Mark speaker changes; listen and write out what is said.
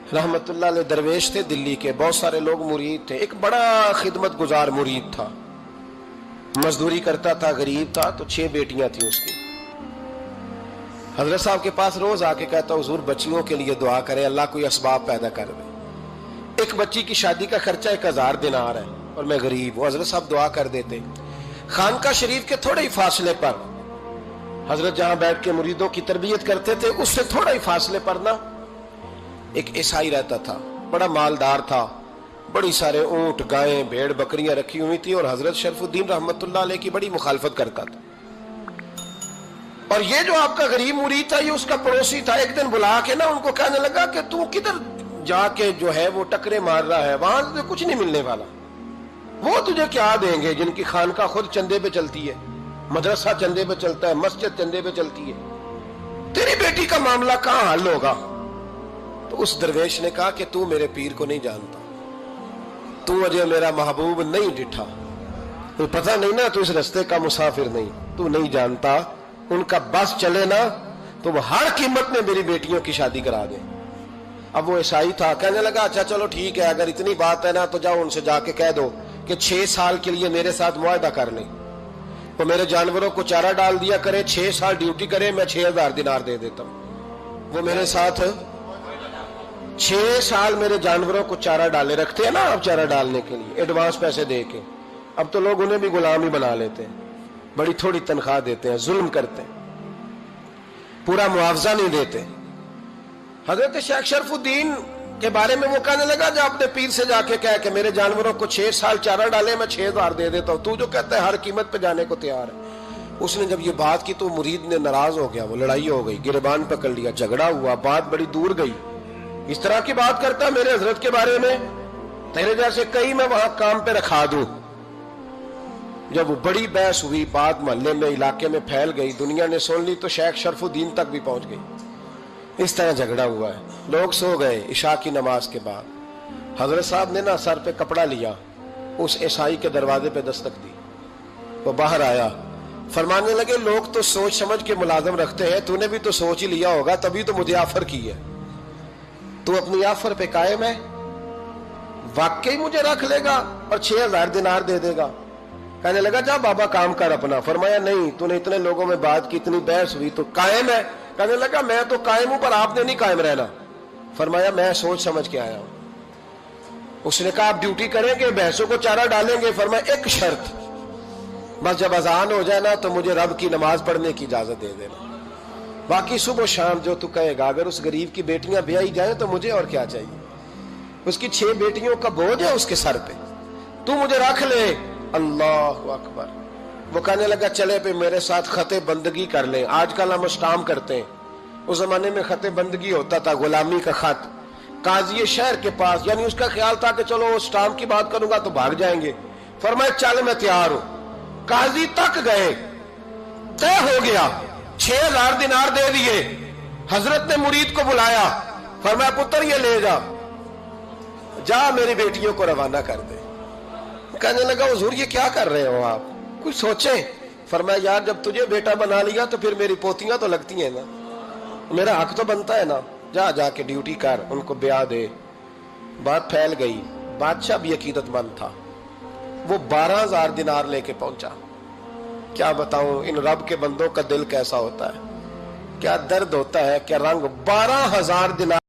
Speaker 1: रहमत अल्लाह अलैह दरवेश थे दिल्ली के, बहुत सारे लोग मुरीद थे। एक बड़ा खिदमत गुजार मुरीद था, मजदूरी करता था, गरीब था। तो 6 बेटियां थी उसकी। हजरत साहब के पास रोज आके कहता, हुजूर बच्चियों के लिए दुआ करें, अल्लाह कोई असबाब पैदा कर दे। एक बच्ची की शादी का खर्चा 1000 दिनार है और मैं गरीब हूं। हजरत साहब दुआ कर देते। खानका शरीफ के थोड़े ही फासले पर, हजरत जहां बैठ के मुरीदों की तरबियत करते थे, उससे थोड़ा ही फासले पर ना एक ईसाई रहता था, बड़ा मालदार था, बड़ी सारे ऊंट, गायें, भेड़, बकरियां रखी हुई थी और हजरत शरफुद्दीन रहमतुल्लाह अलैह की बड़ी मुखालफत करता था। और ये जो आपका गरीब मुरीद था, ये उसका पड़ोसी था। एक दिन बुला के ना उनको कहने लगा कि तू किधर जाके जो है वो टकरे मार रहा है, वहां से कुछ नहीं मिलने वाला। वो तुझे क्या देंगे जिनकी खानका खुद चंदे पे चलती है, मदरसा चंदे पे चलता है, मस्जिद चंदे पे चलती है, तेरी बेटी का मामला कहां हल होगा? तो उस दरवेश ने कहा कि तू मेरे पीर को नहीं जानता, तू अजय मेरा महबूब नहीं डिठा, तो पता नहीं ना, तू इस रास्ते का मुसाफिर नहीं, तू नहीं जानता। उनका बस चले ना तो वो हर कीमत में मेरी बेटियों की शादी करा दे। अब वो ईसाई था, कहने लगा अच्छा चलो ठीक है, अगर इतनी बात है ना तो जाओ उनसे जाके कह दो कि 6 साल के लिए मेरे साथ मुआहदा कर ले, तो मेरे जानवरों को चारा डाल दिया करे, 6 साल ड्यूटी करे, मैं 6000 दिनार दे देता हूं। वो मेरे साथ 6 साल मेरे जानवरों को चारा डाले, रखते हैं ना आप चारा डालने के लिए एडवांस पैसे दे के। अब तो लोग उन्हें भी गुलाम ही बना लेते हैं, बड़ी थोड़ी तनख्वाह देते हैं, जुल्म करते हैं, पूरा मुआवजा नहीं देते। हजरत शेख शरफुद्दीन के बारे में वो कहने लगा जो अपने पीर से जाके कह के मेरे जानवरों को 6 साल चारा डाले, मैं 6000 दे देता हूं, तू जो कहता है हर कीमत पे जाने को तैयार है। उसने जब ये बात की तो मुरीद ने नाराज हो गया, वो लड़ाई हो गई, गिरबान पकड़ लिया, झगड़ा हुआ, बात बड़ी दूर गई। इस तरह की बात करता मेरे हजरत के बारे में, तेरे जैसे कई मैं वहां काम पे रखा दूं। जब वो बड़ी बहस हुई, बात मोहल्ले में, इलाके में फैल गई, दुनिया ने सुन ली, तो शेख शरफुद्दीन तक भी पहुंच गई। इस तरह झगड़ा हुआ है। लोग सो गए इशा की नमाज के बाद। हजरत साहब ने ना सर पे कपड़ा लिया, उस ईसाई के दरवाजे पे दस्तक दी, वो बाहर आया, फरमाने लगे लोग तो सोच समझ के मुलाजम रखते हैं, तूने भी तो सोच ही लिया होगा, तभी तो मुझे ऑफर की है। तू अपनी ऑफर पे कायम है? वाकई मुझे रख लेगा और 6000 दिनार दे देगा? कहने लगा जा बाबा काम कर अपना। फरमाया नहीं, तूने इतने लोगों में बात की, इतनी बहस हुई, तो कायम है? कहने लगा मैं तो कायम हूं, पर आपने नहीं कायम रहना। फरमाया मैं सोच समझ के आया हूं। उसने कहा आप ड्यूटी करेंगे, भैंसों को चारा डालेंगे? फरमाया एक शर्त, बस जब अजान हो जाए ना तो मुझे रब की नमाज पढ़ने की इजाजत दे देना, बाकी सुबह शाम जो तू कहेगा। अगर उस गरीब की बेटियां ब्याही जाए तो मुझे और क्या चाहिए? उसकी 6 बेटियों का बोझ है उसके सर पे, तू मुझे रख ले। अल्लाह अकबर। वो कहने लगा चले पे मेरे साथ खते बंदगी कर ले। आजकल हम स्टाम्प करते हैं, उस जमाने में खते बंदगी होता था, गुलामी का खत काजी शहर के पास, यानी उसका ख्याल था कि चलो स्टाम्प की बात करूंगा तो भाग जाएंगे। फरमाया चल मैं तैयार हूं। काजी तक गए, तय हो गया, 6000 दिनार दे दिए। हजरत ने मुरीद को बुलाया, फरमाया पुत्र ये ले जा मेरी बेटियों को रवाना कर दे। कहने लगा हुजूर ये क्या कर रहे हो आप, कुछ सोचे? फरमाया यार जब तुझे बेटा बना लिया तो फिर मेरी पोतियां तो लगती हैं ना, मेरा हक तो बनता है ना, जा जाके ड्यूटी कर, उनको ब्याह दे। बात फैल गई, बादशाह भी अकीदतमंद था, वो 12000 दिनार लेके पहुंचा। क्या बताऊं इन रब के बंदों का दिल कैसा होता है, क्या दर्द होता है, क्या रंग। 12000 दिनार